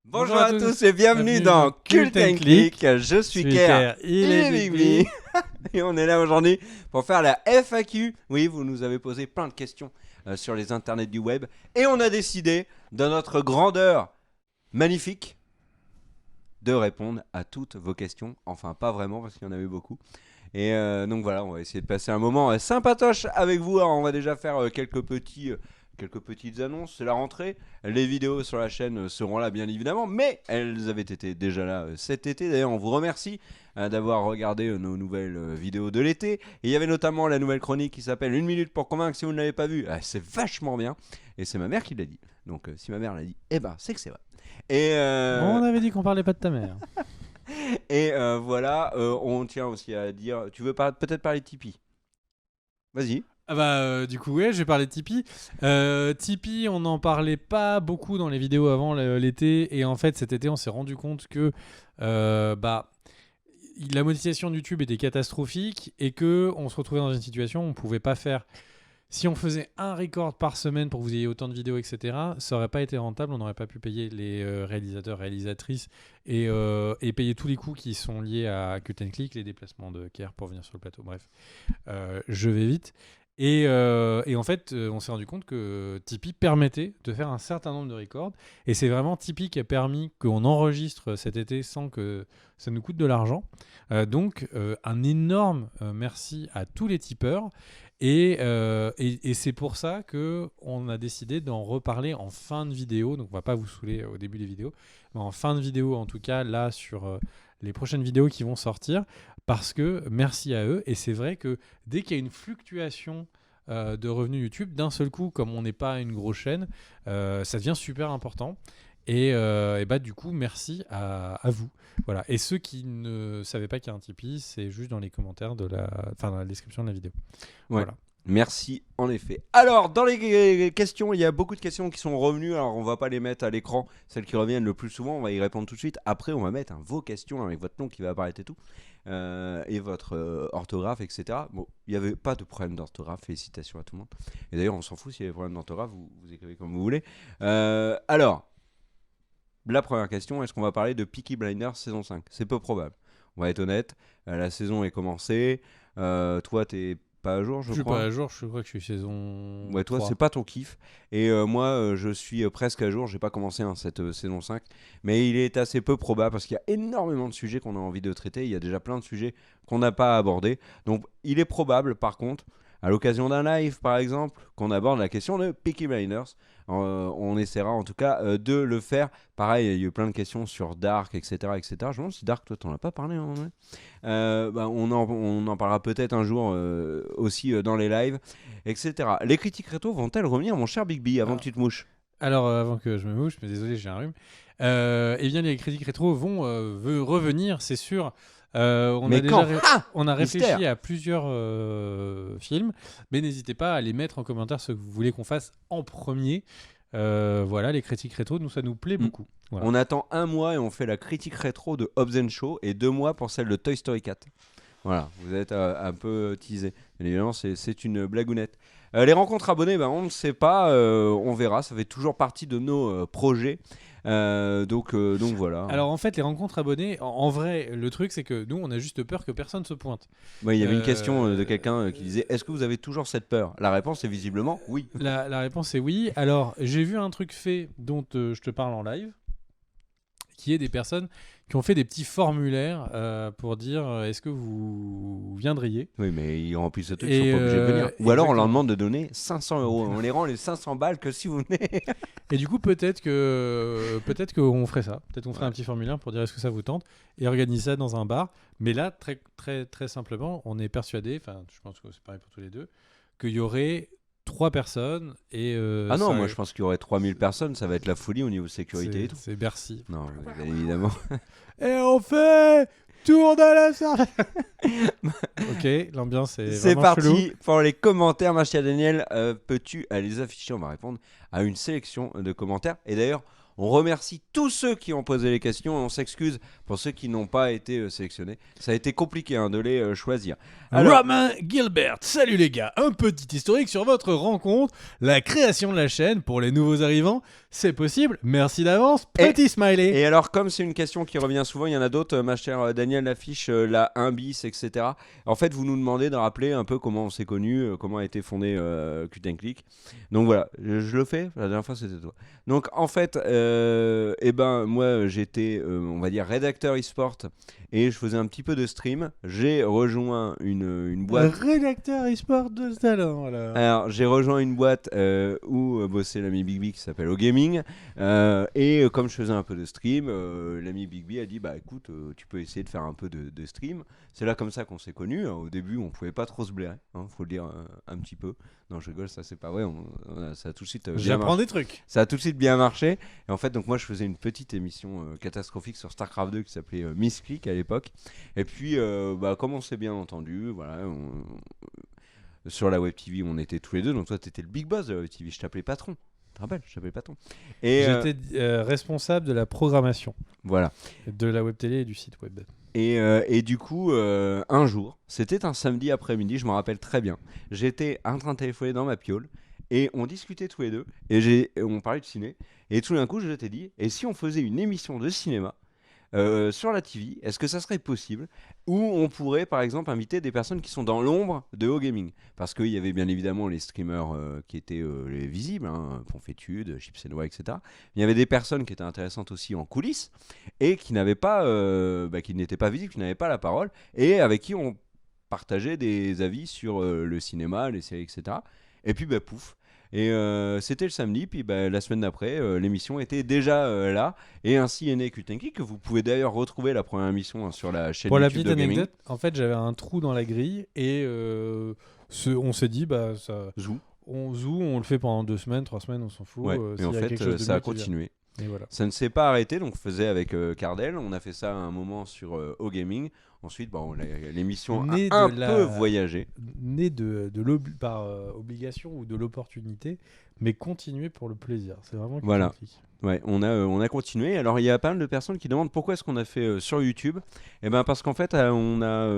Bonjour à tous et bienvenue dans Cult and Click. Je suis Ker, il est Bigby. Et on est là aujourd'hui pour faire la FAQ. Oui, vous nous avez posé plein de questions sur les internets du web. Et on a décidé, dans notre grandeur magnifique, de répondre à toutes vos questions. Enfin, pas vraiment parce qu'il y en avait beaucoup. Et donc voilà, on va essayer de passer un moment sympatoche avec vous. Alors, on va déjà faire quelques petites annonces. C'est la rentrée. Les vidéos sur la chaîne seront là, bien évidemment, mais elles avaient été déjà là cet été. D'ailleurs, on vous remercie d'avoir regardé nos nouvelles vidéos de l'été. Et il y avait notamment la nouvelle chronique qui s'appelle 1 minute pour convaincre. Si vous ne l'avez pas vue, c'est vachement bien. Et c'est ma mère qui l'a dit. Donc, si ma mère l'a dit, eh ben, c'est que c'est vrai. Et On avait dit qu'on parlait pas de ta mère. Et voilà, on tient aussi à dire. Tu veux peut-être parler de Tipeee? Vas-y. Ah bah du coup ouais, je vais parler de Tipeee. Tipeee, on n'en parlait pas beaucoup dans les vidéos avant l'été, et en fait cet été on s'est rendu compte que la monétisation de YouTube était catastrophique et que on se retrouvait dans une situation où on pouvait pas faire. Si on faisait un record par semaine pour que vous ayez autant de vidéos, etc., ça n'aurait pas été rentable. On n'aurait pas pu payer les réalisateurs, réalisatrices et payer tous les coûts qui sont liés à Cut and Click, les déplacements de Ker pour venir sur le plateau. Bref, je vais vite. Et en fait, on s'est rendu compte que Tipeee permettait de faire un certain nombre de records. Et c'est vraiment Tipeee qui a permis qu'on enregistre cet été sans que ça nous coûte de l'argent. Donc, un énorme merci à tous les tipeurs. Et c'est pour ça qu'on a décidé d'en reparler en fin de vidéo. Donc on va pas vous saouler au début des vidéos, mais en fin de vidéo en tout cas, là sur les prochaines vidéos qui vont sortir, parce que merci à eux. Et c'est vrai que dès qu'il y a une fluctuation de revenus YouTube, d'un seul coup, comme on n'est pas une grosse chaîne, ça devient super important. Et du coup, merci à vous. Voilà. Et ceux qui ne savaient pas qu'il y a un Tipeee, c'est juste dans les commentaires dans la description de la vidéo. Ouais. Voilà. Merci, en effet. Alors, dans les questions, il y a beaucoup de questions qui sont revenues. Alors, on va pas les mettre à l'écran, celles qui reviennent le plus souvent. On va y répondre tout de suite. Après, on va mettre vos questions avec votre nom qui va apparaître et tout. Et votre orthographe, etc. Bon, il n'y avait pas de problème d'orthographe. Félicitations à tout le monde. Et d'ailleurs, on s'en fout s'il y a des problèmes d'orthographe. Vous écrivez comme vous voulez. Alors, la première question, est-ce qu'on va parler de Peaky Blinders saison 5? C'est peu probable. On va être honnête. La saison est commencée. Toi, t'es pas à jour, je crois. Je suis pas à jour, je crois que je suis saison. Ouais, toi, 3. c'est pas ton kiff. Et moi, je suis presque à jour. J'ai pas commencé cette saison 5. Mais il est assez peu probable parce qu'il y a énormément de sujets qu'on a envie de traiter. Il y a déjà plein de sujets qu'on n'a pas abordés. Donc, il est probable, par contre, à l'occasion d'un live, par exemple, qu'on aborde la question de Peaky Blinders. On essaiera en tout cas de le faire. Pareil, il y a eu plein de questions sur Dark, etc. etc. Je me demande si Dark, toi, t'en as pas parlé en vrai. On en parlera peut-être un jour aussi dans les lives, etc. Les critiques rétro vont-elles revenir, mon cher Bigby, avant que tu te mouches? Alors, avant que je me mouche, mais désolé, j'ai un rhume. Eh bien, les critiques rétro vont revenir, c'est sûr. On Mais a quand on a réfléchi Mystère. à plusieurs films, mais n'hésitez pas à les mettre en commentaire ce que vous voulez qu'on fasse en premier. Voilà, les critiques rétro, nous, ça nous plaît beaucoup. Voilà. On attend 1 mois et on fait la critique rétro de Hobbs & Shaw et 2 mois pour celle de Toy Story 4. Voilà, vous êtes un peu teasé. Bien évidemment, c'est une blagounette. Les rencontres abonnées, on ne sait pas, on verra. Ça fait toujours partie de nos projets. Donc voilà. Alors en fait, les rencontres abonnées, en vrai, le truc c'est que nous, on a juste peur que personne se pointe. Il y avait une question de quelqu'un qui disait: est-ce que vous avez toujours cette peur? La réponse est visiblement oui. La réponse est oui. Alors, j'ai vu un truc fait dont je te parle en live, qui est des personnes qui ont fait des petits formulaires pour dire est-ce que vous viendriez. Oui, mais ils remplissent ce truc, Et, ils sont pas obligés de venir. Ou alors on leur exactement. demande de donner 500 euros. On les rend les 500 balles que si vous venez. Et du coup, peut-être qu'on ferait ça. Peut-être qu'on ferait un petit formulaire pour dire est-ce que ça vous tente et organiser ça dans un bar. Mais là, très, très, très simplement, on est persuadé, enfin, je pense que c'est pareil pour tous les deux, qu'il y aurait 3 personnes et Ah non, ça- moi je pense qu'il y aurait 3000 personnes, ça va être la folie au niveau sécurité et tout. c'est Bercy. Non, bien évidemment. Et on fait tour de la salle. Ok, l'ambiance est C'est vraiment chelou. parti pour les commentaires, ma chère Daniel. Peux-tu les afficher? On va répondre à une sélection de commentaires. Et d'ailleurs, On remercie tous ceux qui ont posé les questions et on s'excuse pour ceux qui n'ont pas été sélectionnés. Ça a été compliqué de les choisir. Alors, Romain Gilbert, salut les gars, un petit historique sur votre rencontre, la création de la chaîne pour les nouveaux arrivants, c'est possible, merci d'avance, petit smiley. et alors, comme c'est une question qui revient souvent, il y en a d'autres, ma chère Daniel Lafiche, la 1 bis, etc. En fait, vous nous demandez de rappeler un peu comment on s'est connus, comment a été fondé Cut & Click. Donc voilà, je le fais, la dernière fois c'était toi. Donc en fait, moi j'étais, on va dire, rédacteur e-sport et je faisais un petit peu de stream. J'ai rejoint une boîte. Rédacteur e-sport de talent, voilà. Alors, j'ai rejoint une boîte où bossait l'ami Big B qui s'appelle OGaming. Et comme je faisais un peu de stream, l'ami Big B a dit bah écoute, tu peux essayer de faire un peu de stream. C'est là comme ça qu'on s'est connus. Au début, on pouvait pas trop se blairer, faut le dire un petit peu. Non, je rigole, ça c'est pas vrai. Ça a tout de suite bien J'apprends marché. des trucs. Ça a tout de suite bien marché. Et en fait, donc moi, je faisais une petite émission catastrophique sur StarCraft 2 qui s'appelait Miss Click à l'époque. Et puis, comme on s'est bien entendu, voilà. Sur la Web TV, on était tous les deux. Donc toi, t'étais le big boss de la Web TV. Je t'appelais patron. Tu te rappelles ? Je t'appelais patron. Et J'étais responsable de la programmation voilà. de la web télé et du site web. Et du coup, un jour, c'était un samedi après-midi, je m'en rappelle très bien. J'étais en train de téléphoner dans ma piole et on discutait tous les deux et on parlait de ciné. Et tout d'un coup, je t'ai dit, et si on faisait une émission de cinéma sur la TV, est-ce que ça serait possible? Où on pourrait par exemple inviter des personnes qui sont dans l'ombre de OGaming. Parce qu'il y avait bien évidemment les streamers qui étaient les visibles, Ponfétude, Chips et Noix, etc. Mais il y avait des personnes qui étaient intéressantes aussi en coulisses et qui n'avaient pas, qui n'étaient pas visibles, qui n'avaient pas la parole et avec qui on partageait des avis sur le cinéma, les séries, etc. Et puis pouf. Et c'était le samedi, puis la semaine d'après, l'émission était déjà là, et ainsi est né Cut & Click, que vous pouvez d'ailleurs retrouver la première émission sur la chaîne Pour la YouTube petite de Gaming. anecdote, en fait, j'avais un trou dans la grille et on s'est dit, Zou. on le fait pendant 2 semaines, 3 semaines, on s'en fout. Ouais. S'il Et en y a quelque fait, chose de ça a mieux qui vient. continué. Et voilà. Ça ne s'est pas arrêté, donc on faisait avec Cardel, on a fait ça à un moment sur OGaming. Ensuite, l'émission Né a un de peu voyagé. Né par obligation ou de l'opportunité, mais continuer pour le plaisir. C'est vraiment Voilà. Cut & Click. Ouais, on a continué. Alors, il y a pas mal de personnes qui demandent pourquoi est-ce qu'on a fait sur YouTube. Eh ben, parce qu'en fait, on a...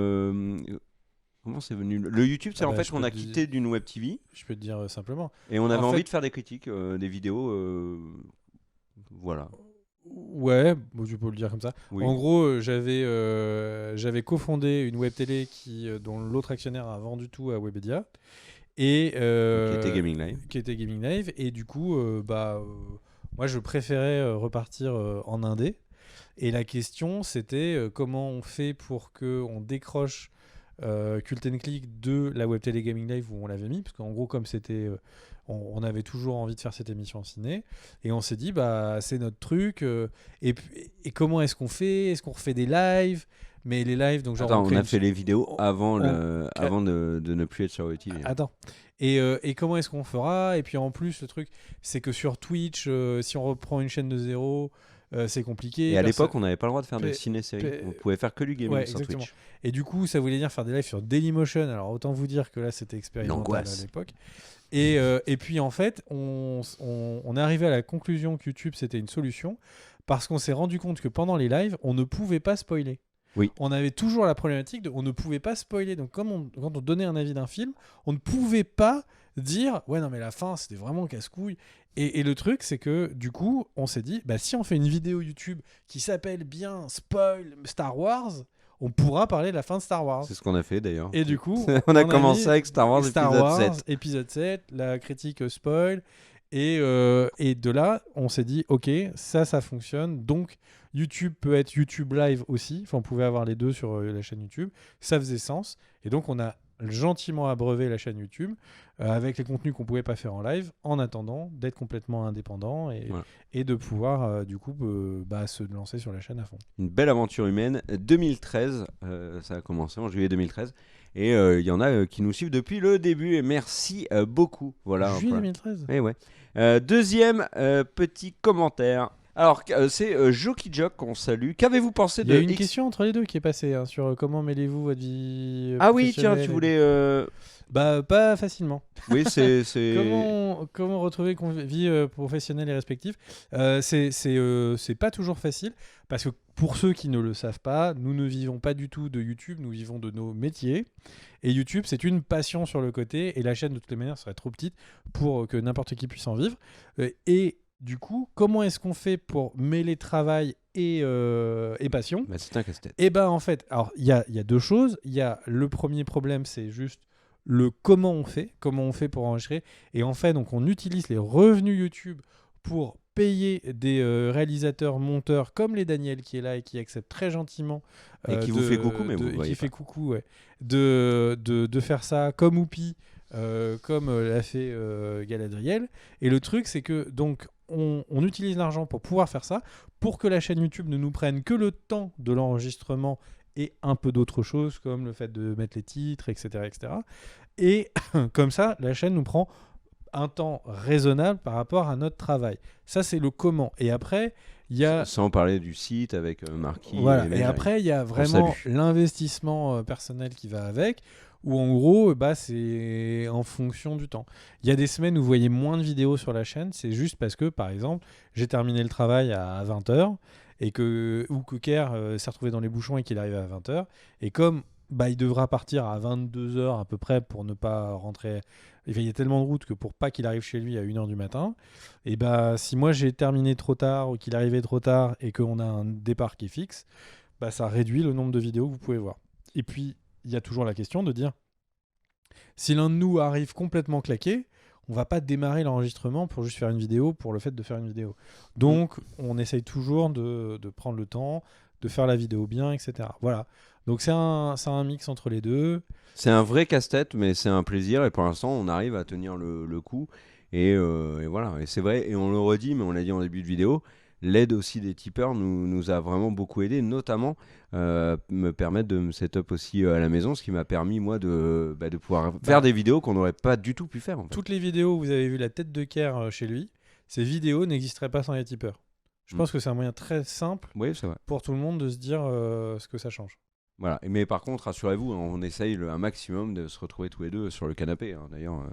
comment c'est venu? Le YouTube, c'est en fait je qu'on peux a te quitté d'une Web TV Je peux te dire simplement. et on avait En envie fait- de faire des critiques, des vidéos. Voilà. Ouais, bon, tu peux le dire comme ça. Oui. En gros, j'avais cofondé une web télé dont l'autre actionnaire a vendu tout à Webedia. Et, Qui était Gaming Live. Qui était Gaming Live. Et du coup, moi, je préférais repartir en indé. Et la question, c'était comment on fait pour qu'on décroche Cut & Click de la web télé Gaming Live où on l'avait mis. Parce qu'en gros, comme c'était... on avait toujours envie de faire cette émission en ciné. Et on s'est dit, c'est notre truc. Et comment est-ce qu'on fait? Est-ce qu'on refait des lives? Mais les lives, donc genre... Attends, on crée a une- fait les vidéos avant on- de ne plus être sur Web TV. Attends. Et comment est-ce qu'on fera? Et puis en plus, le truc, c'est que sur Twitch, si on reprend une chaîne de zéro, c'est compliqué. Et à Personne- l'époque, on n'avait pas le droit de faire de Pe- ciné-série. pe- On pouvait faire que du gaming Ouais, sur exactement. Twitch. Et du coup, ça voulait dire faire des lives sur Dailymotion. Alors autant vous dire que là, c'était expérimental L'angoisse. à l'époque. Et puis en fait, on est arrivé à la conclusion que YouTube, c'était une solution parce qu'on s'est rendu compte que pendant les lives, on ne pouvait pas spoiler. Oui. On avait toujours la problématique on ne pouvait pas spoiler. Donc quand on donnait un avis d'un film, on ne pouvait pas dire ouais non mais la fin c'était vraiment casse-couille. Et le truc c'est que du coup on s'est dit si on fait une vidéo YouTube qui s'appelle bien Spoil Star Wars, on pourra parler de la fin de Star Wars. C'est ce qu'on a fait d'ailleurs. Et du coup on a mis commencé avec Star Wars épisode 7. épisode 7, la critique spoil. Et de là, on s'est dit, ok, ça fonctionne. Donc, YouTube peut être YouTube Live aussi. Enfin, on pouvait avoir les deux sur la chaîne YouTube. Ça faisait sens. Et donc, on a gentiment abreuvé la chaîne YouTube avec les contenus qu'on pouvait pas faire en live, en attendant d'être complètement indépendant et de pouvoir, du coup, se lancer sur la chaîne à fond. Une belle aventure humaine. 2013, ça a commencé en juillet 2013. Et il y en a qui nous suivent depuis le début. Et merci beaucoup. Voilà. Juillet 2013 Et ouais. Deuxième petit commentaire. Alors, c'est Jockey Jock qu'on salue. Qu'avez-vous pensé Il de y a une X- question entre les deux qui est passée hein, sur comment mêlez-vous votre vie Ah oui, tiens, professionnelle tu et- voulais. Bah, pas facilement. Oui, c'est. Comment retrouver vie professionnelle et respective c'est pas toujours facile parce que pour ceux qui ne le savent pas, nous ne vivons pas du tout de YouTube, nous vivons de nos métiers. Et YouTube, c'est une passion sur le côté et la chaîne de toutes les manières serait trop petite pour que n'importe qui puisse en vivre. Et du coup, comment est-ce qu'on fait pour mêler travail et passion? Bah, c'est un casse-tête. Eh ben en fait, alors il y a deux choses. Il y a le premier problème, c'est juste le comment on fait pour enregistrer. Et en fait, donc on utilise les revenus YouTube pour payer des réalisateurs, monteurs comme les Daniel qui est là et qui accepte très gentiment Et qui vous fait coucou, mais vous le et voyez qui fait pas. coucou, ouais, de faire ça comme Oupi, comme l'a fait Galadriel. Et le truc, c'est que donc on utilise l'argent pour pouvoir faire ça, pour que la chaîne YouTube ne nous prenne que le temps de l'enregistrement et un peu d'autres choses comme le fait de mettre les titres, etc. etc. Et comme ça, la chaîne nous prend un temps raisonnable par rapport à notre travail. Ça, c'est le comment. Et après, il y a... Sans parler du site avec Marquis. Voilà. Et Ménage. après, il y a vraiment salue. l'investissement personnel qui va avec, où en gros, bah, c'est en fonction du temps. Il y a des semaines où vous voyez moins de vidéos sur la chaîne, c'est juste parce que, par exemple, j'ai terminé le travail à 20h, et ou que Kerr s'est retrouvé dans les bouchons et qu'il arrive à 20h. Et comme bah, il devra partir à 22h à peu près pour ne pas rentrer... Il y a tellement de routes que pour pas qu'il arrive chez lui à 1h du matin, et bah, si moi j'ai terminé trop tard ou qu'il arrivait trop tard et qu'on a un départ qui est fixe, bah, ça réduit le nombre de vidéos que vous pouvez voir. Et puis, il y a toujours la question de dire, si l'un de nous arrive complètement claqué, on va pas démarrer l'enregistrement pour juste faire une vidéo pour le fait de faire une vidéo. Donc, on essaye toujours de prendre le temps, de faire la vidéo bien, etc. Voilà. Donc, c'est un mix entre les deux. C'est un vrai casse-tête, mais c'est un plaisir. Et pour l'instant, on arrive à tenir le coup. Et voilà. Et c'est vrai. Et on le redit, mais on l'a dit en début de vidéo. L'aide aussi des tipeurs nous a vraiment beaucoup aidé, notamment me permettre de me set-up aussi à la maison, ce qui m'a permis, moi, de pouvoir faire des vidéos qu'on n'aurait pas du tout pu faire. En fait. Toutes les vidéos où vous avez vu la tête de Kerr chez lui, ces vidéos n'existeraient pas sans les tipeurs. Je pense que c'est un moyen très simple Oui, c'est vrai. pour tout le monde de se dire ce que ça change. Voilà. Mais par contre, rassurez-vous, on essaye un maximum de se retrouver tous les deux sur le canapé. Hein. D'ailleurs,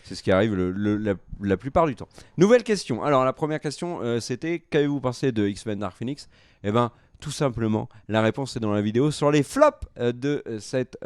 c'est ce qui arrive la plupart du temps. Nouvelle question. Alors, la première question, c'était qu'avez-vous pensé de X-Men Dark Phoenix? Eh ben, tout simplement, la réponse est dans la vidéo sur les flops de cet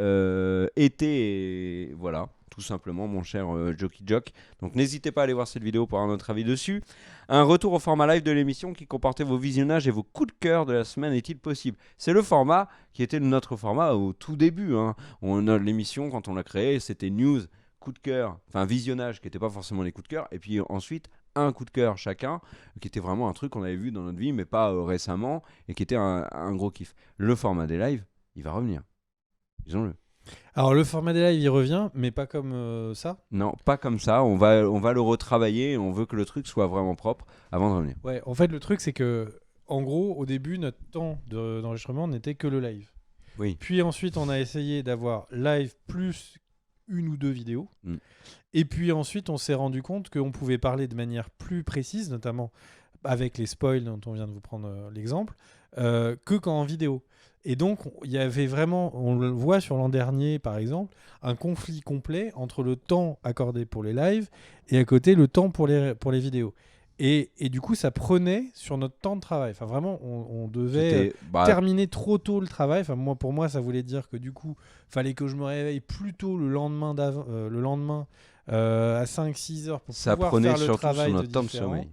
été. Et voilà, tout simplement, mon cher Jockey Jock. Donc, n'hésitez pas à aller voir cette vidéo pour avoir notre avis dessus. Un retour au format live de l'émission qui comportait vos visionnages et vos coups de cœur de la semaine est-il possible? C'est le format qui était notre format au tout début. Hein. L'émission, quand on l'a créée, c'était news, coup de cœur, enfin visionnage qui n'était pas forcément des coups de cœur. Et puis ensuite, un coup de cœur chacun, qui était vraiment un truc qu'on avait vu dans notre vie, mais pas récemment, et qui était un gros kiff. Le format des lives, il va revenir. Disons-le. Alors le format des lives il revient, mais pas comme ça. Non, pas comme ça. On va le retravailler. Et on veut que le truc soit vraiment propre avant de revenir. Ouais, en fait le truc c'est que en gros au début notre temps d'enregistrement n'était que le live. Oui. Puis ensuite on a essayé d'avoir live plus une ou deux vidéos. Et puis ensuite on s'est rendu compte qu'on pouvait parler de manière plus précise, notamment avec les spoils dont on vient de vous prendre l'exemple, que quand en vidéo. Et donc, il y avait vraiment, on le voit sur l'an dernier par exemple, un conflit complet entre le temps accordé pour les lives et à côté le temps pour les vidéos. Et du coup, ça prenait sur notre temps de travail. Enfin, vraiment, on devait terminer trop tôt le travail. Enfin, pour moi, ça voulait dire que du coup, fallait que je me réveille plus tôt le lendemain à 5-6 heures pour pouvoir faire le travail. Ça prenait surtout sur notre temps de sommeil.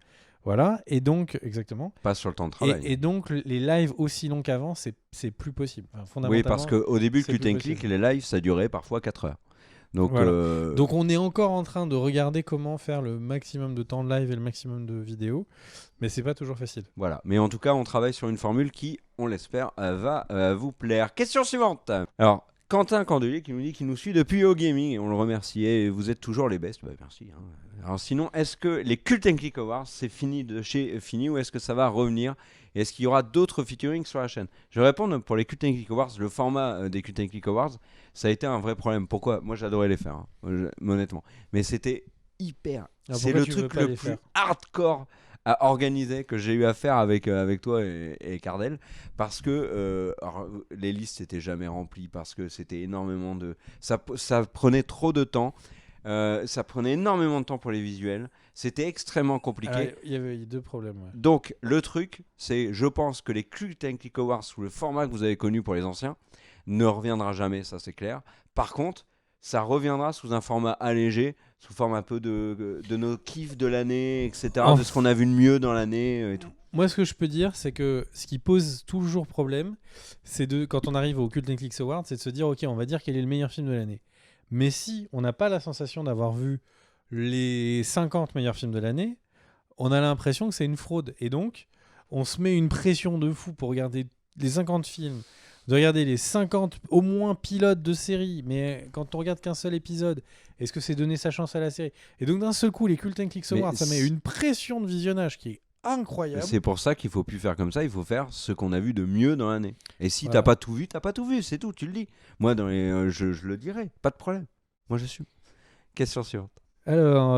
Voilà, et donc, exactement. Pas sur le temps de travail. Et donc, les lives aussi longs qu'avant, c'est plus possible. Enfin, fondamentalement, oui, parce qu'au début, le Cut and Click, les lives, ça durait parfois 4 heures. Donc, voilà. Donc, on est encore en train de regarder comment faire le maximum de temps de live et le maximum de vidéos, mais c'est pas toujours facile. Voilà, mais en tout cas, on travaille sur une formule qui, on l'espère, va vous plaire. Question suivante. Alors, Quentin Candelier qui nous dit qu'il nous suit depuis OGaming et on le remercie et vous êtes toujours les best. Bah, merci. Hein. Alors sinon, est-ce que les Cult and Click Awards c'est fini de chez fini ou est-ce que ça va revenir et est-ce qu'il y aura d'autres featuring sur la chaîne? Je vais répondre pour les Cult and Click Awards. Le format des Cult and Click Awards, ça a été un vrai problème. Pourquoi? Moi, j'adorais les faire, honnêtement. Mais c'était hyper. C'est le truc le plus hardcore à organiser que j'ai eu à faire avec toi et Cardel, parce que alors, les listes n'étaient jamais remplies, parce que c'était énormément de... Ça prenait trop de temps, ça prenait énormément de temps pour les visuels, c'était extrêmement compliqué. Alors, il y avait 2 problèmes. Ouais. Donc le truc, c'est, je pense que les Cult and Click Awards sous le format que vous avez connu pour les anciens ne reviendra jamais, ça c'est clair. Par contre, ça reviendra sous un format allégé, sous forme un peu de nos kiffs de l'année, etc. Oh. De ce qu'on a vu de mieux dans l'année et tout. Moi, ce que je peux dire, c'est que ce qui pose toujours problème, c'est quand on arrive au Cult and Click Awards, c'est de se dire, ok, on va dire quel est le meilleur film de l'année. Mais si on n'a pas la sensation d'avoir vu les 50 meilleurs films de l'année, on a l'impression que c'est une fraude. Et donc, on se met une pression de fou pour regarder les 50 films, de regarder les 50 au moins pilotes de série. Mais quand on regarde qu'un seul épisode, est-ce que c'est donner sa chance à la série? Et donc, d'un seul coup, les Cult and Click Awards, ça met une pression de visionnage qui est incroyable. C'est pour ça qu'il faut plus faire comme ça, il faut faire ce qu'on a vu de mieux dans l'année. Et si Voilà. t'as pas tout vu, c'est tout, tu le dis. Moi, je le dirai, pas de problème. Moi, je suis. Question suivante. Alors,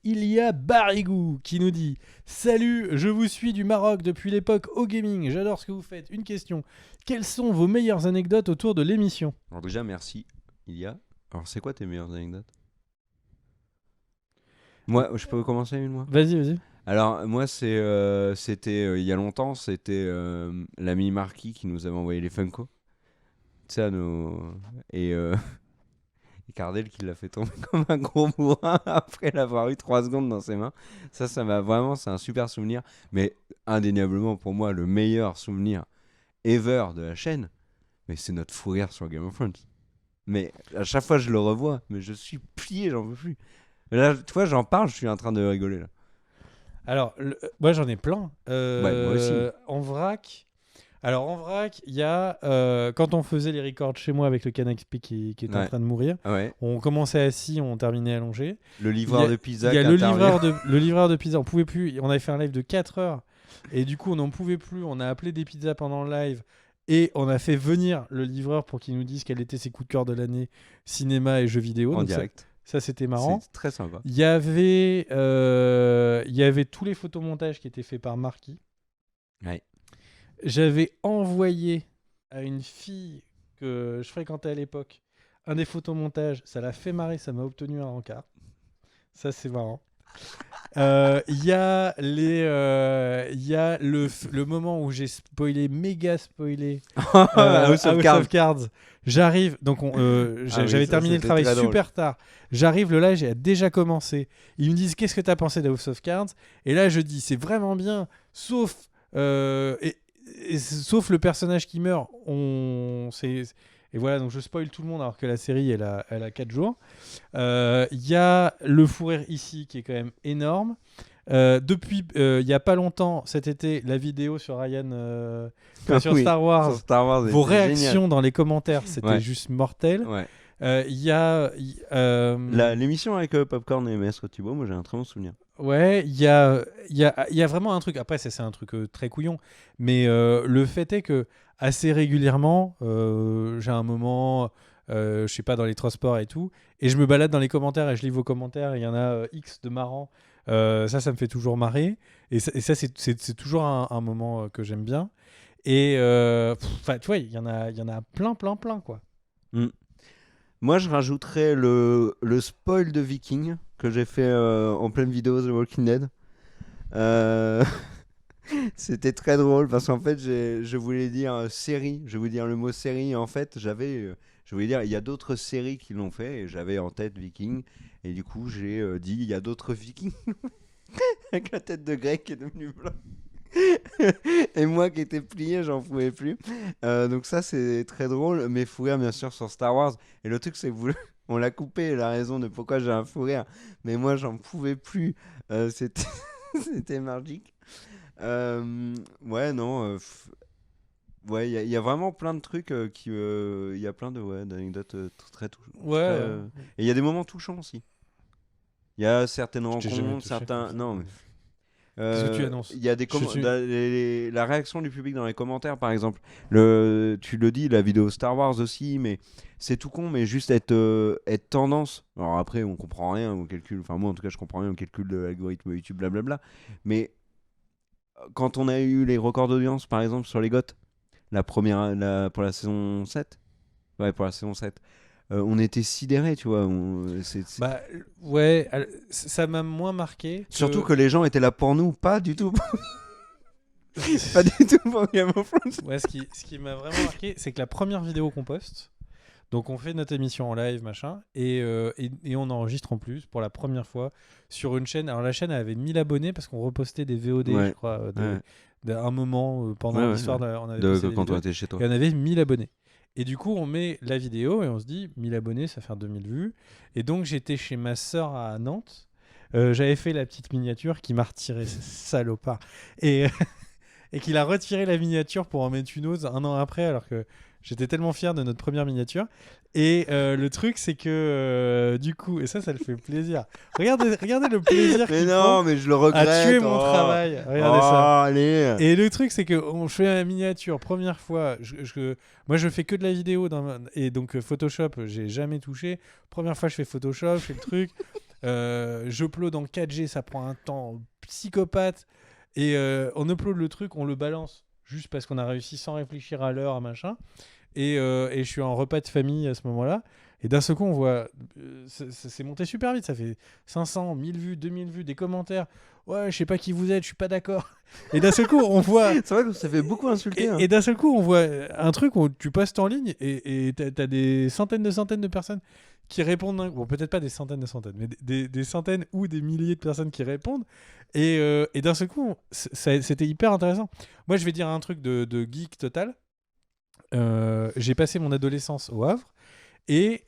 il y a Barigou qui nous dit « Salut, je vous suis du Maroc depuis l'époque au gaming. J'adore ce que vous faites. Une question. Quelles sont vos meilleures anecdotes autour de l'émission ?» Alors déjà, merci, Ilia. Alors, c'est quoi tes meilleures anecdotes? Moi, je peux commencer une, moi? Vas-y. Alors, moi, c'était il y a longtemps, c'était l'ami Marquis qui nous avait envoyé les Funko. Tu sais, à nos... Et Cardel qui l'a fait tomber comme un gros bourrin après l'avoir eu 3 secondes dans ses mains. Ça m'a vraiment, c'est un super souvenir. Mais indéniablement, pour moi, le meilleur souvenir ever de la chaîne, mais c'est notre fou rire sur Game of Thrones. Mais à chaque fois, je le revois, mais je suis plié, j'en peux plus. Mais là, tu vois, j'en parle, je suis en train de rigoler là. Alors, moi j'en ai plein. Ouais, moi aussi. En vrac, il y a quand on faisait les records chez moi avec le Canexpi qui était en Ouais. train de mourir, Ouais. on commençait assis, on terminait allongé. Le livreur de pizza. Il y a qui le intervient. livreur de pizza. On pouvait plus. On avait fait un live de 4 heures et du coup on n'en pouvait plus. On a appelé des pizzas pendant le live et on a fait venir le livreur pour qu'il nous dise quels étaient ses coups de cœur de l'année cinéma et jeux vidéo. En Donc direct. ça c'était marrant. C'est très sympa. Il y avait tous les photomontages qui étaient faits par Marquis. Ouais. J'avais envoyé à une fille que je fréquentais à l'époque un des photomontages. Ça l'a fait marrer, ça m'a obtenu un rencard. Ça, c'est marrant. Il y a le moment où j'ai méga spoilé House of Cards. of Cards. J'arrive, donc j'avais ça, terminé le c'était travail très drôle. super tard. J'arrive, le live a déjà commencé. Ils me disent qu'est-ce que t'as pensé d'House of Cards? Et là je dis c'est vraiment bien, sauf sauf le personnage qui meurt. Et voilà, donc je spoil tout le monde alors que la série elle a 4 jours. Il y a le fou rire ici qui est quand même énorme. Depuis il y a pas longtemps, cet été, la vidéo sur Ryan sur Oui, Star Wars. sur Star Wars, Vos c'était réactions génial. dans les commentaires, c'était Ouais. juste mortel. Ouais. Il y a L'émission avec Popcorn et Maître Thibaut, moi j'ai un très bon souvenir. ouais, il y a vraiment un truc. Après, c'est un truc très couillon. Mais le fait est que assez régulièrement, j'ai un moment, je sais pas, dans les transports et tout, et je me balade dans les commentaires et je lis vos commentaires. Et il y en a X de marrant. Ça me fait toujours marrer. Et ça c'est toujours un moment que j'aime bien. Et tu vois, il y en a plein, quoi. Moi je rajouterais le spoil de Viking que j'ai fait en pleine vidéo The Walking Dead. C'était très drôle parce qu'en fait je voulais dire série, je voulais dire le mot série et en fait je voulais dire il y a d'autres séries qui l'ont fait et j'avais en tête Viking et du coup j'ai dit il y a d'autres Vikings avec la tête de Greg qui est devenue blanc et moi qui étais plié j'en pouvais plus. Donc ça c'est très drôle, mais fou rire bien sûr sur Star Wars et le truc c'est que on l'a coupé la raison de pourquoi j'ai un fou rire, mais moi j'en pouvais plus. C'était c'était magique. Ouais, non. Ouais, il y a vraiment plein de trucs il y a plein d'anecdotes très touchantes. Ouais. Et il y a des moments touchants aussi. Il y a certaines Je t'ai jamais rencontres, touché certains. comme ça. Non, mais Qu'est-ce que tu annonces? Il y a des Je suis- la réaction du public dans les commentaires, par exemple. Tu le dis, la vidéo Star Wars aussi, mais c'est tout con, mais juste être tendance. Alors après, on comprend rien au calcul. Enfin, moi, en tout cas, je comprends rien au calcul de l'algorithme YouTube, blablabla. Mais quand on a eu les records d'audience, par exemple, sur les GOT, pour la saison 7, ouais, pour la saison 7, on était sidérés, tu vois. Bah ouais, ça m'a moins marqué. Surtout que les gens étaient là pour nous, pas du tout. Pas du tout pour Game of Thrones. Ouais, ce qui m'a vraiment marqué, c'est que la première vidéo qu'on poste, donc on fait notre émission en live, machin, et on enregistre en plus pour la première fois sur une chaîne. Alors la chaîne elle avait 1000 abonnés parce qu'on repostait des VOD, Ouais, je crois, ouais. d'un moment pendant Ouais, ouais, l'histoire, ouais. on avait posté des Quand on vidéos, était chez toi. et on avait 1000 abonnés. Et du coup, on met la vidéo et on se dit 1000 abonnés, ça fait 2000 vues. Et donc j'étais chez ma sœur à Nantes. J'avais fait la petite miniature qui m'a retiré, ce salopard. Et et qu'il a retiré la miniature pour en mettre une autre un an après, alors que j'étais tellement fier de notre première miniature. Et le truc, c'est que du coup, et ça le fait plaisir. Regardez le plaisir Mais qu'il non, prend mais je le regrette. à tuer mon oh. travail. Regardez Oh, ça. allez. Et le truc, c'est que on fait la miniature, première fois. Moi, je fais que de la vidéo et donc Photoshop, j'ai jamais touché. Première fois, je fais Photoshop, je fais le truc. Je upload en 4G, ça prend un temps psychopathe. Et on upload le truc, on le balance juste parce qu'on a réussi sans réfléchir à l'heure, à machin. Et je suis en repas de famille à ce moment-là. Et d'un seul coup, on voit. C'est monté super vite. Ça fait 500, 1000 vues, 2000 vues, des commentaires. Ouais, je sais pas qui vous êtes, je suis pas d'accord. Et d'un seul coup, on voit. C'est vrai que ça fait beaucoup insulter. Hein. Et d'un seul coup, on voit un truc où tu postes en ligne et t'as des centaines de personnes qui répondent. Bon, peut-être pas des centaines, mais des centaines ou des milliers de personnes qui répondent. Et d'un seul coup, c'était hyper intéressant. Moi, je vais dire un truc de geek total. J'ai passé mon adolescence au Havre et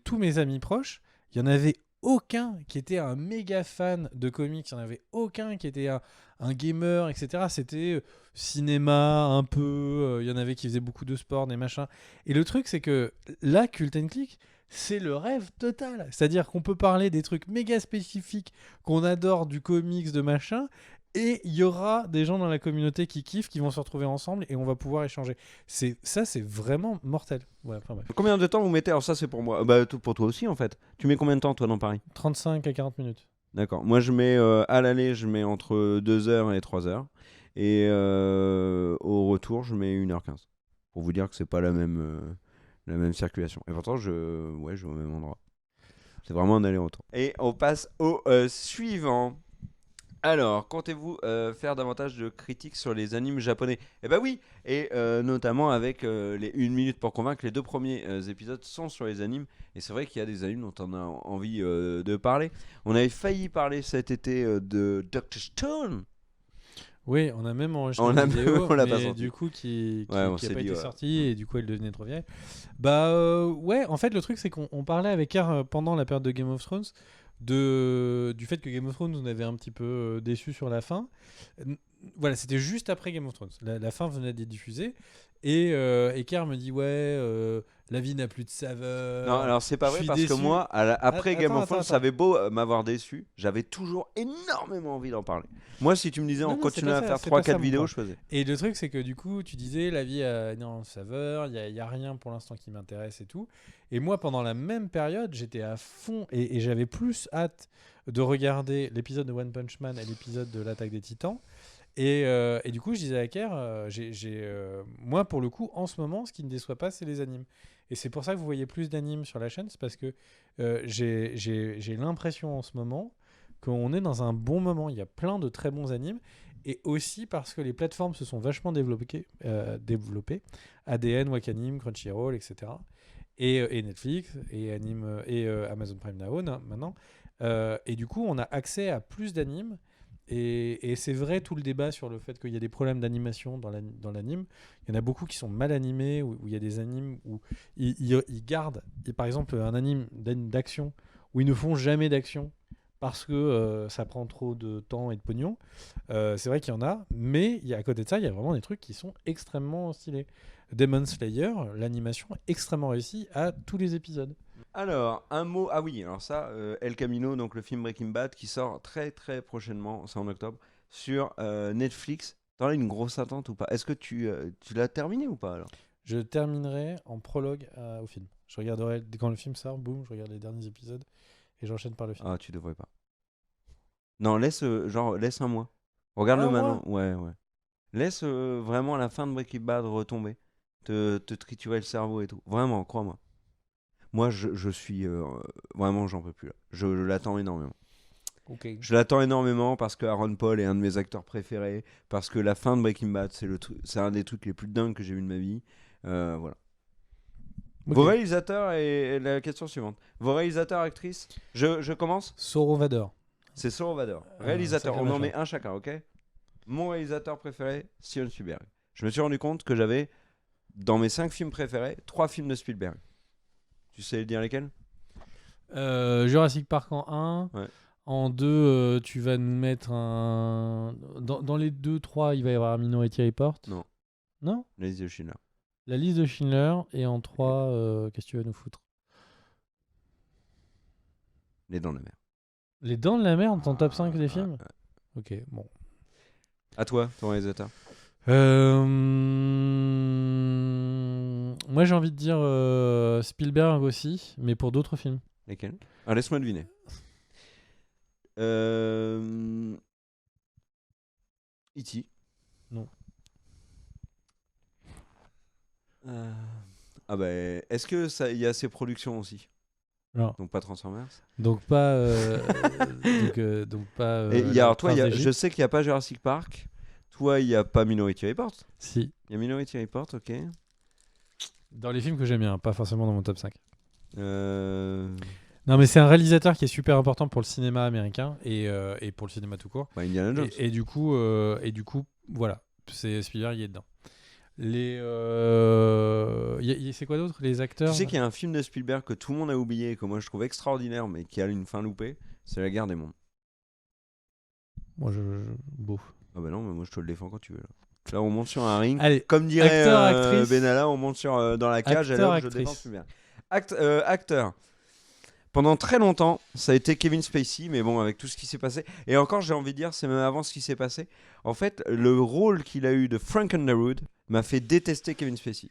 tous mes amis proches, il y en avait aucun qui était un méga fan de comics, il n'y en avait aucun qui était un gamer, etc. C'était cinéma un peu, il y en avait qui faisaient beaucoup de sport, des machins. Et le truc, c'est que là, Cult & Click, c'est le rêve total. C'est-à-dire qu'on peut parler des trucs méga spécifiques qu'on adore, du comics, de machin, et il y aura des gens dans la communauté qui kiffent, qui vont se retrouver ensemble et on va pouvoir échanger. C'est vraiment mortel. Ouais, enfin, bref. Combien de temps vous mettez? Alors ça c'est pour moi. Pour toi aussi en fait. Tu mets combien de temps toi dans Paris? 35 à 40 minutes. D'accord. Moi je mets à l'aller je mets entre 2h et 3h. Et au retour je mets 1h15. Pour vous dire que c'est pas la même circulation. Et pourtant je vais au même endroit. C'est vraiment un aller-retour. Et on passe au suivant. Alors, comptez-vous faire davantage de critiques sur les animes japonais? Eh ben oui, et notamment avec les 1 minute pour convaincre, les 2 premiers épisodes sont sur les animes, et c'est vrai qu'il y a des animes dont on a envie de parler. On avait failli parler cet été de Dr. Stone. Oui, on a même enregistré On une l'a vidéo, on l'a pas mais sorti. du coup qui Ouais, on a s'est pas dit, été ouais. sortie et du coup elle devenait trop vieille. Ouais, en fait le truc c'est qu'on parlait avec R pendant la période de Game of Thrones du fait que Game of Thrones nous avait un petit peu déçus sur la fin. Voilà, c'était juste après Game of Thrones. La fin venait d'être diffusée et Kerr me dit ouais, la vie n'a plus de saveur. Non, alors c'est pas je vrai suis parce que déçu. moi, après Game of Thrones, Attends. ça avait beau m'avoir déçu, j'avais toujours énormément envie d'en parler. Moi, si tu me disais on Non, c'est continuait pas à ça, faire c'est pas ça, 3-4 mon vidéos, point. je faisais. Et le truc, c'est que du coup, tu disais, la vie a énormément de saveur, il y a rien pour l'instant qui m'intéresse et tout. Et moi, pendant la même période, j'étais à fond et j'avais plus hâte de regarder l'épisode de One Punch Man et l'épisode de l'Attaque des Titans. Et du coup, je disais à Kerr, moi, pour le coup, en ce moment, ce qui ne déçoit pas, c'est les animes. Et c'est pour ça que vous voyez plus d'animes sur la chaîne, c'est parce que j'ai l'impression en ce moment qu'on est dans un bon moment. Il y a plein de très bons animes. Et aussi parce que les plateformes se sont vachement développées. ADN, Wakanim, Crunchyroll, etc. Et Netflix, et Amazon Prime Now maintenant. Et du coup, on a accès à plus d'animes. Et c'est vrai tout le débat sur le fait qu'il y a des problèmes d'animation dans l'anime. Il y en a beaucoup qui sont mal animés, où il y a des animes où ils gardent, par exemple, un anime d'action où ils ne font jamais d'action parce que ça prend trop de temps et de pognon. C'est vrai qu'il y en a, mais à côté de ça, il y a vraiment des trucs qui sont extrêmement stylés. Demon Slayer, l'animation est extrêmement réussie à tous les épisodes. Alors, un mot. Ah oui, alors ça, El Camino, donc le film Breaking Bad, qui sort très très prochainement, c'est en octobre, sur Netflix. T'en as une grosse attente ou pas? Est-ce que tu l'as terminé ou pas alors? Je terminerai en prologue au film. Je regarderai quand le film sort, boum, je regarde les derniers épisodes et j'enchaîne par le film. Ah, tu devrais pas. Non, laisse un mois. Regarde-le Un mois? maintenant. Ouais, ouais. Laisse vraiment la fin de Breaking Bad retomber. Te triturer le cerveau et tout. Vraiment, crois-moi. Moi, je suis. Vraiment, j'en peux plus là. Je l'attends énormément. Ok. Je l'attends énormément parce que Aaron Paul est un de mes acteurs préférés. Parce que la fin de Breaking Bad, c'est un des trucs les plus dingues que j'ai vu de ma vie. Voilà. Ok. Vos réalisateurs et la question suivante. Vos réalisateurs, actrices, je commence. Soro Vador. C'est Saul Vador. Réalisateur, sacré on en machin. met un chacun, ok? Mon réalisateur préféré, Steven Spielberg. Je me suis rendu compte que j'avais, dans mes 5 films préférés, 3 films de Spielberg. Tu sais dire lesquels? Jurassic Park en 1. Ouais. En 2, tu vas nous mettre un. Dans les 2, 3, il va y avoir Minority Report. Non. Non? La liste de Schindler. La liste de Schindler. Et en 3, qu'est-ce que tu vas nous foutre? Les Dents de la Mer. Les Dents de la Mer, ton top 5 des Ah, films? Ok, bon. À toi, ton réalisateur. Moi, j'ai envie de dire Spielberg aussi, mais pour d'autres films. Lesquels? Ah, laisse-moi deviner. E.T. Non. Ah bah, est-ce que ça, il y a ses productions aussi? Non. Donc pas Transformers. Donc pas. Donc pas. Et La alors toi, Prince je d'Égypte. sais qu'il n'y a pas Jurassic Park. Toi, il n'y a pas Minority Report. Si. Il y a Minority Report, ok. Dans les films que j'aime bien, pas forcément dans mon top 5. Euh... Non, mais c'est un réalisateur qui est super important pour le cinéma américain et pour le cinéma tout court. Bah, Indiana Jones. Et du coup, voilà, c'est Spielberg, il est dedans. C'est quoi d'autre? Les acteurs? Tu sais qu'il y a un film de Spielberg que tout le monde a oublié et que moi je trouve extraordinaire mais qui a une fin loupée, c'est La Guerre des Mondes. Moi, beau. Ah bah non, mais moi je te le défends quand tu veux. Là, on monte sur un ring. Allez, Comme dirait acteur, actrice. Benalla, on monte dans la cage et Acteur, là je actrice. défends Spielberg. Acteur. Pendant très longtemps, ça a été Kevin Spacey, mais bon, avec tout ce qui s'est passé, et encore j'ai envie de dire, c'est même avant ce qui s'est passé, en fait, le rôle qu'il a eu de Frank Underwood m'a fait détester Kevin Spacey.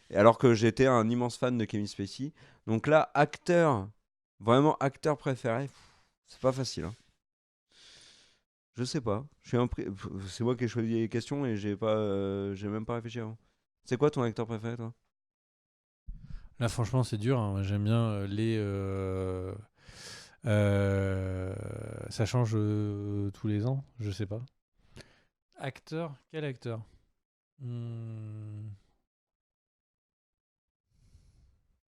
Et alors que j'étais un immense fan de Kevin Spacey. Donc là, vraiment acteur préféré, c'est pas facile. Hein. Je sais pas. C'est moi qui ai choisi les questions et j'ai même pas réfléchi avant. C'est quoi ton acteur préféré, toi? Là, franchement, c'est dur. Hein. J'aime bien ça change tous les ans. Je sais pas. Acteur? Quel acteur?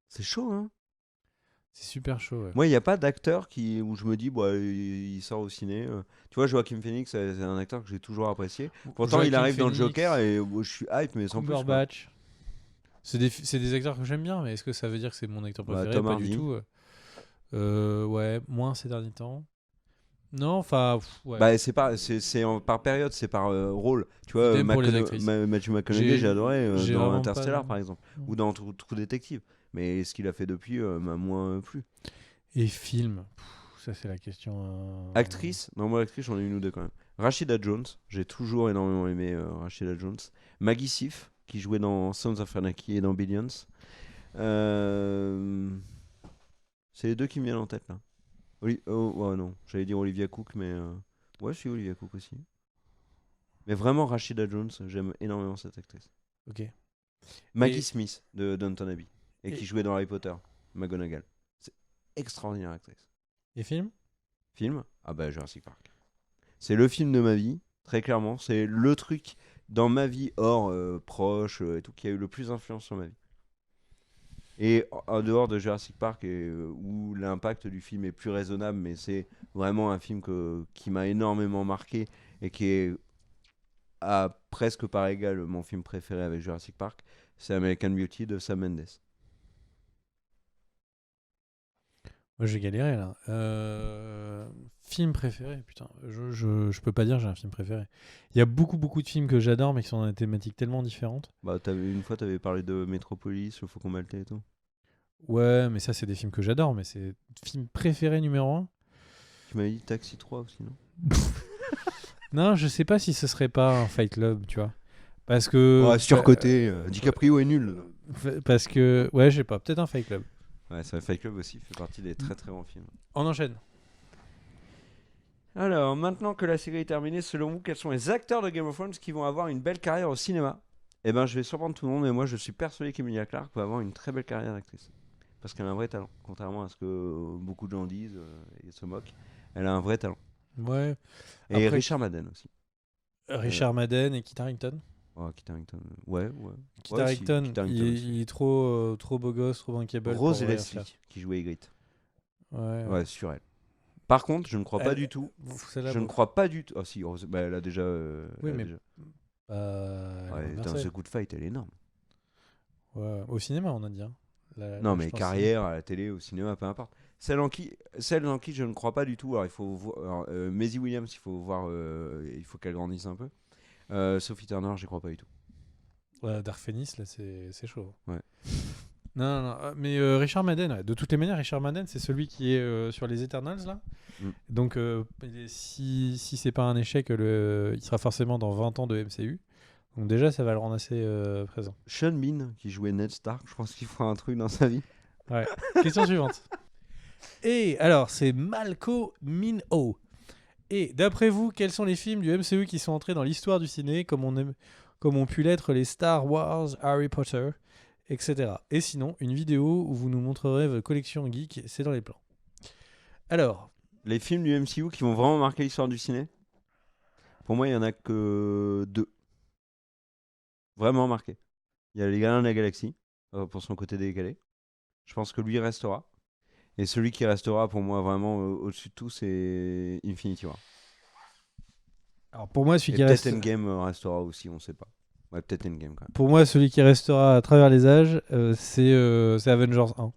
C'est chaud, hein? C'est super chaud. Ouais. Moi, il n'y a pas d'acteur où je me dis, bah, il sort au ciné. Tu vois, Joaquin Phoenix, c'est un acteur que j'ai toujours apprécié. Pourtant, il Joaquin arrive dans le Phoenix, Joker et je suis hype, mais sans plus. Quoi. Cumberbatch. C'est des acteurs que j'aime bien, mais est-ce que ça veut dire que c'est mon acteur préféré? Tom Pas Hardy. du tout. Ouais, moins ces derniers temps. Non, enfin, ouais. Bah, c'est par période, c'est par rôle. Tu vois, Idem pour les actrices. Matthew McConaughey, j'ai adoré j'ai dans vraiment Interstellar, pas- par exemple, Non. ou dans True Detective. Mais ce qu'il a fait depuis m'a moins plu. Et film, ça c'est la question. Actrice, non, moi, actrice, j'en ai une ou deux quand même. Rashida Jones, j'ai toujours énormément aimé Rashida Jones. Maggie Siff, qui jouait dans Sons of Anarchy et dans Billions. C'est les deux qui me viennent en tête là. Non, j'allais dire Olivia Cook, mais ouais, c'est Olivia Cook aussi. Mais vraiment, Rashida Jones, j'aime énormément cette actrice. Ok. Et- Maggie Smith de Downton Abbey et qui et- jouait dans Harry Potter, McGonagall. C'est extraordinaire actrice. Et film? Film? Ah bah Jurassic Park. C'est le film de ma vie, très clairement. C'est le truc dans ma vie hors proche et tout qui a eu le plus d'influence sur ma vie. Et en dehors de Jurassic Park, où l'impact du film est plus raisonnable, mais c'est vraiment un film qui m'a énormément marqué et qui est à presque par égal mon film préféré avec Jurassic Park, c'est American Beauty de Sam Mendes. Moi j'ai galéré là. Film préféré, putain. Je peux pas dire que j'ai un film préféré. Il y a beaucoup de films que j'adore, mais qui sont dans des thématiques tellement différentes. Bah, une fois, t'avais parlé de Metropolis, Le Faucon Maltais et tout. Ouais, mais ça, c'est des films que j'adore, mais c'est film préféré numéro 1. Tu m'avais dit Taxi 3 aussi, non? Non, je sais pas si ce serait pas un Fight Club, tu vois. Parce que. Surcoté. DiCaprio est nul. Parce que. Ouais, je sais pas, peut-être un Fight Club. Ouais, ça Fight Club aussi fait partie des très très bons films. On enchaîne. Alors, maintenant que la série est terminée, selon vous, quels sont les acteurs de Game of Thrones qui vont avoir une belle carrière au cinéma? Eh ben, je vais surprendre tout le monde, mais moi je suis persuadé qu'Emilia Clarke va avoir une très belle carrière d'actrice. Parce qu'elle a un vrai talent, contrairement à ce que beaucoup de gens disent et se moquent. Elle a un vrai talent. Ouais. Et Après, Richard Madden aussi. Richard Madden et Kit Harington. Oh, Kit Harington. Ouais. Kit Ouais, Harington, Kit Harington il, aussi. il est trop beau gosse, trop bankable. Rose pour et rien Leslie, faire. qui jouait Ygritte. Ouais. Ouais, sur elle. Par contre, je ne crois pas Elle- du tout. Celle-là, Je ne bon. crois pas du tout. Ah si, Rose, bah, elle a déjà. Oui, elle a mais déjà- elle est Ouais, à dans Marseille. ce coup de fight, elle est énorme. Ouais. Au cinéma, on a dit. Hein. Non, Là, je mais pense carrière, à la télé, au cinéma, peu importe. Celle en qui je ne crois pas du tout. Alors, il faut voir. Alors, Maisie Williams, il faut voir. Il faut qu'elle grandisse un peu. Sophie Turner, j'y crois pas du tout. Ouais, Dark Phoenix, là, c'est chaud. Ouais. Non. Mais Richard Madden, ouais. De toutes les manières, Richard Madden, c'est celui qui est sur les Eternals, là. Mm. Donc, si c'est pas un échec, il sera forcément dans 20 ans de MCU. Donc, déjà, ça va le rendre assez présent. Sean Bean, qui jouait Ned Stark, je pense qu'il fera un truc dans sa vie. Ouais. Question suivante. Et alors, c'est Malco Min-ho. Et d'après vous, quels sont les films du MCU qui sont entrés dans l'histoire du ciné, comme ont pu l'être les Star Wars, Harry Potter, etc. Et sinon, une vidéo où vous nous montrerez votre collection geek, c'est dans les plans. Alors, Les films du MCU qui vont vraiment marquer l'histoire du ciné, pour moi, il y en a que 2. Vraiment marqués. Il y a Les Gardiens de la Galaxie, pour son côté décalé. Je pense que lui restera. Et celui qui restera pour moi vraiment au-dessus de tout, c'est Infinity War. alors pour moi, celui Et qui peut-être reste, Endgame restera aussi, on sait pas. Ouais, peut-être Endgame quand même. pour moi, celui qui restera à travers les âges, c'est Avengers 1.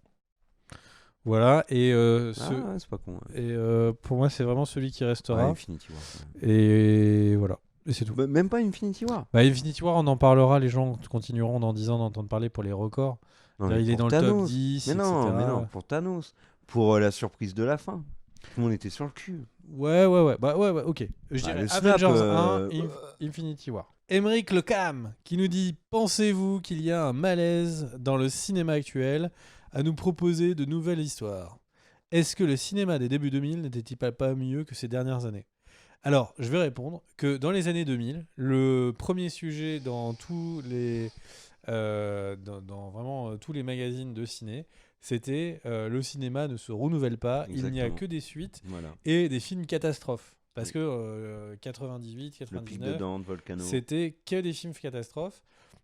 Voilà. Et, Ouais, c'est pas con. Ouais. pour moi, c'est vraiment celui qui Ouais, restera. Infinity War. Ouais. Et voilà. Et c'est tout. Bah, même pas Infinity War. Bah, Infinity War, on en parlera, les gens continueront dans 10 ans d'entendre parler pour les records. Non, Là, mais il est pour dans le top Thanos. 10, Mais non, etc. pour Thanos. Pour la surprise de la fin. Tout le monde était sur le cul. Ouais. Bah, ouais, ok. Je dirais le snap, Avengers 1, Infinity War. Emeric Lecam qui nous dit: pensez-vous qu'il y a un malaise dans le cinéma actuel à nous proposer de nouvelles histoires? Est-ce que le cinéma des débuts 2000 n'était-il pas mieux que ces dernières années? Alors, je vais répondre que dans les années 2000, le premier sujet dans tous les dans vraiment tous les magazines de ciné, c'était le cinéma ne se renouvelle pas, il n'y a Exactement. que des suites Voilà. et des films catastrophes. Parce que 98, Le pic 99, de Dante, Volcano. c'était que des films catastrophes.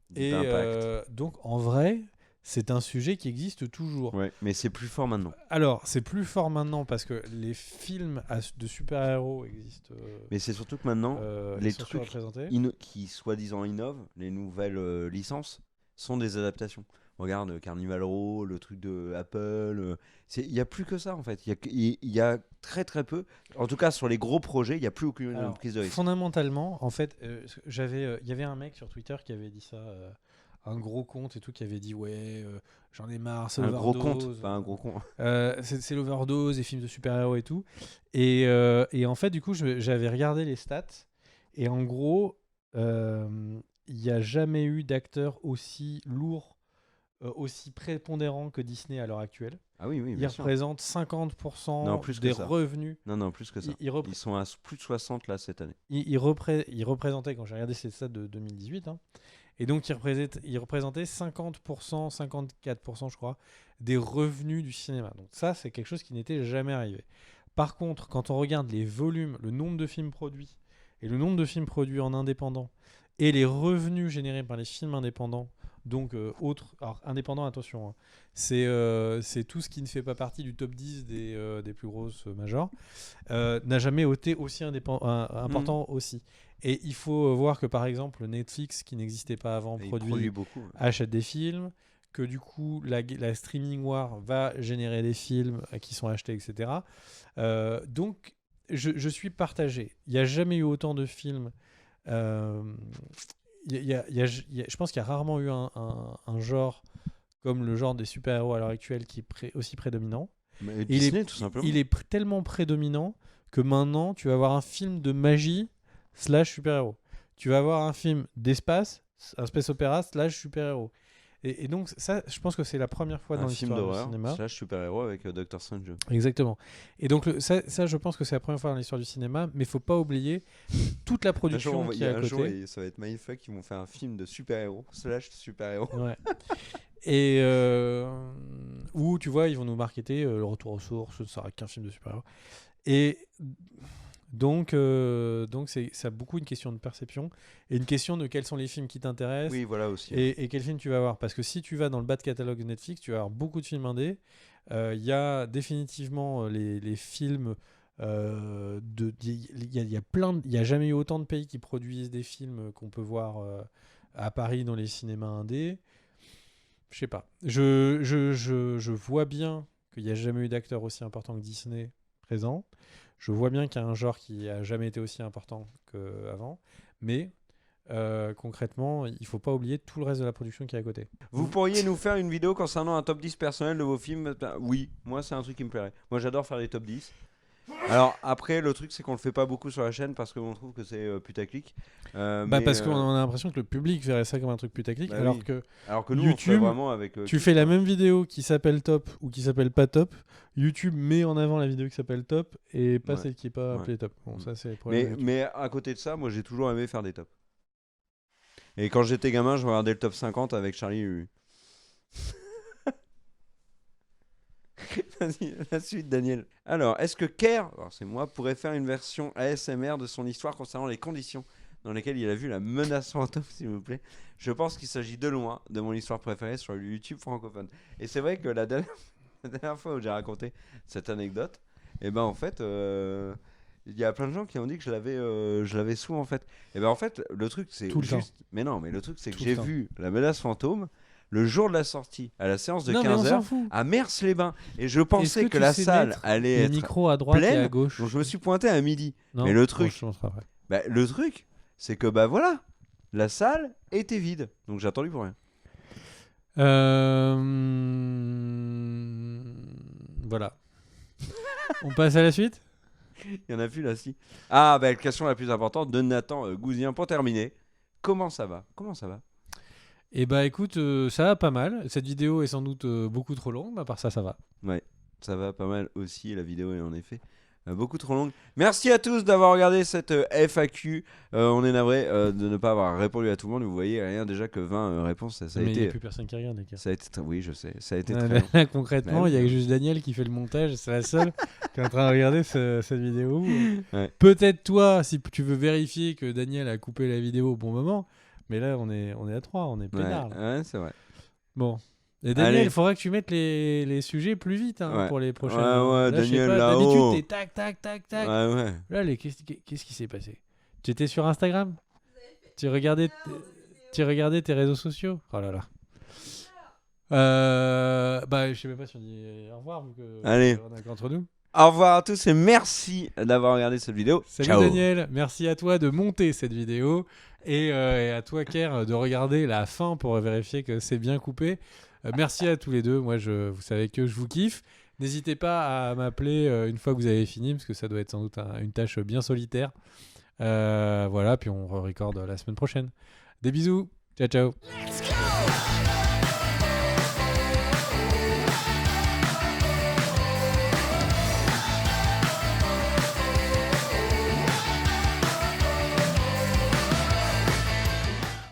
Deep Et Impact. donc, en vrai, c'est un sujet qui existe toujours. Ouais, mais c'est plus fort maintenant. Alors, c'est plus fort maintenant parce que les films de super-héros existent. Mais c'est surtout que maintenant, les ils sont trucs surreprésentés. qui soi-disant innovent, les nouvelles licences, sont des adaptations. Regarde Carnival Row, le truc de Apple. Il n'y a plus que ça en fait. Il y a très très peu. En tout cas, sur les gros projets, il n'y a plus aucune Alors, prise de risque. fondamentalement, en fait, il y avait un mec sur Twitter qui avait dit ça, un gros compte et tout, qui avait dit ouais, j'en ai marre, c'est Un gros l'overdose. compte, pas un gros con. C'est l'overdose, les films de super-héros et tout. Et en fait, du coup, j'avais regardé les stats et en gros, il n'y a jamais eu d'acteur aussi lourd, aussi prépondérant que Disney à l'heure actuelle. Ah oui, Il bien sûr. représente 50% Non, plus que des ça. revenus. Non, plus que ça. Il Ils sont à plus de 60 là cette année. il représentait, quand j'ai regardé ces stats de 2018, hein, et donc il représentait 50%, 54%, je crois, des revenus du cinéma. Donc ça, c'est quelque chose qui n'était jamais arrivé. Par contre, quand on regarde les volumes, le nombre de films produits, et le nombre de films produits en indépendant, et les revenus générés par les films indépendants, donc alors indépendant, attention, hein, c'est tout ce qui ne fait pas partie du top 10 des plus grosses majors, n'a jamais été aussi important aussi. Et il faut voir que par exemple Netflix, qui n'existait pas avant, Et ils produisent beaucoup. Ouais. achète des films, que du coup la streaming war va générer des films qui sont achetés, etc. Donc je suis partagé. Il n'y a jamais eu autant de films. Je pense qu'il y a rarement eu un genre comme le genre des super-héros à l'heure actuelle qui est aussi prédominant. Mais Et Disney, tout simplement. Il est tellement prédominant que maintenant, tu vas avoir un film de magie / super-héros. Tu vas avoir un film d'espace, un space opéra / super-héros. Et donc, ça, je pense que c'est la première fois dans Un film l'histoire du d'horreur, cinéma. / super-héros avec Doctor Strange. Exactement. Et donc, ça, je pense que c'est la première fois dans l'histoire du cinéma, mais il faut pas oublier toute la Un jour, production il qui y est a à un jour, côté. et ça va être mindfuck, ils vont faire un film de super-héros / super-héros. Ouais. Et où, tu vois, ils vont nous marketer le retour aux sources, ce ne sera qu'un film de super-héros. Et donc ça a beaucoup une question de perception et une question de quels sont les films qui t'intéressent Oui, voilà aussi. et quels films tu vas voir. Parce que si tu vas dans le bas de catalogue de Netflix, tu vas avoir beaucoup de films indés. Il y a définitivement les films. Il y a jamais eu autant de pays qui produisent des films qu'on peut voir à Paris dans les cinémas indés. Je sais pas. Je vois bien qu'il n'y a jamais eu d'acteur aussi important que Disney présent. Je vois bien qu'il y a un genre qui a jamais été aussi important qu'avant. Mais concrètement, il faut pas oublier tout le reste de la production qui est à côté. Vous pourriez nous faire une vidéo concernant un top 10 personnel de vos films? Oui, moi c'est un truc qui me plairait. Moi j'adore faire les top 10. Alors après, le truc c'est qu'on le fait pas beaucoup sur la chaîne parce qu'on trouve que c'est putaclic. Parce qu'on a l'impression que le public verrait ça comme un truc putaclic, Bah alors oui. que Alors que nous on YouTube, fait vraiment avec. tu fais la même vidéo qui s'appelle top ou qui s'appelle pas top. YouTube met en avant la vidéo qui s'appelle top et pas Ouais. celle qui est pas Ouais. appelée top. Bon, ça c'est le Mais, problème. mais à côté de ça, moi j'ai toujours aimé faire des tops. Et quand j'étais gamin, je regardais le top 50 avec Charlie et Lulu. Vas-y, la suite, Daniel. Alors, est-ce que Kerr, alors c'est moi, pourrait faire une version ASMR de son histoire concernant les conditions dans lesquelles il a vu la menace fantôme, s'il vous plaît? Je pense qu'il s'agit de loin de mon histoire préférée sur le YouTube francophone. Et c'est vrai que la dernière fois où j'ai raconté cette anecdote, et ben en fait, il y a plein de gens qui ont dit que je l'avais sous en fait. Et ben en fait, le truc c'est Tout le juste. Mais non, mais le truc c'est que Tout le j'ai temps. vu la menace fantôme le jour de la sortie, à la séance de Non, mais on 15h, s'en fout. à Mers-les-Bains. Et je Est-ce pensais que tu la sais salle mettre allait les être micros à droite et pleine, à gauche. donc je me suis pointé à midi. Non, mais le bon, truc, je montrerai après. le truc, c'est que bah voilà, la salle était vide. Donc j'ai attendu pour rien. Voilà. On passe à la suite. Il y en a plus là, si. Ah, bah la question la plus importante de Nathan Gouzien pour terminer. Comment ça va? Comment ça va? Et bah écoute, ça va pas mal. Cette vidéo est sans doute beaucoup trop longue, mais à part ça, ça va. Ouais, ça va pas mal aussi. La vidéo est en effet beaucoup trop longue. Merci à tous d'avoir regardé cette FAQ. On est navré de ne pas avoir répondu à tout le monde. Vous voyez, rien déjà que 20 réponses, ça a Mais il n'y été. a plus personne qui regarde, les gars. Ça a été oui, je sais. Ça a été Ouais, très là, long. là, concrètement, Bah il y a oui. juste Daniel qui fait le montage. C'est la seule qui est en train de regarder cette vidéo. Ouais. Peut-être toi, si tu veux vérifier que Daniel a coupé la vidéo au bon moment. Mais là, on est à 3, on est peinard. là. Ouais, c'est vrai. Bon. Et Daniel, Allez. il faudra que tu mettes les sujets plus vite Ouais. pour les prochaines. Ouais, Là, je sais Daniel, pas, là-haut. d'habitude, t'es tac, tac, tac, tac. Ouais. Là, qu'est-ce qui s'est passé? Tu étais sur Instagram? Tu regardais tes réseaux sociaux? Oh là là. Je sais même pas si on dit au revoir vu que Allez. on est qu'entre nous. Au revoir à tous et merci d'avoir regardé cette vidéo. Salut Ciao. Daniel, merci à toi de monter cette vidéo et à toi Kerr de regarder la fin pour vérifier que c'est bien coupé. Merci à tous les deux, moi vous savez que je vous kiffe. N'hésitez pas à m'appeler une fois que vous avez fini parce que ça doit être sans doute une tâche bien solitaire. Voilà, puis on re-recorde la semaine prochaine. Des bisous, ciao ciao. Let's go!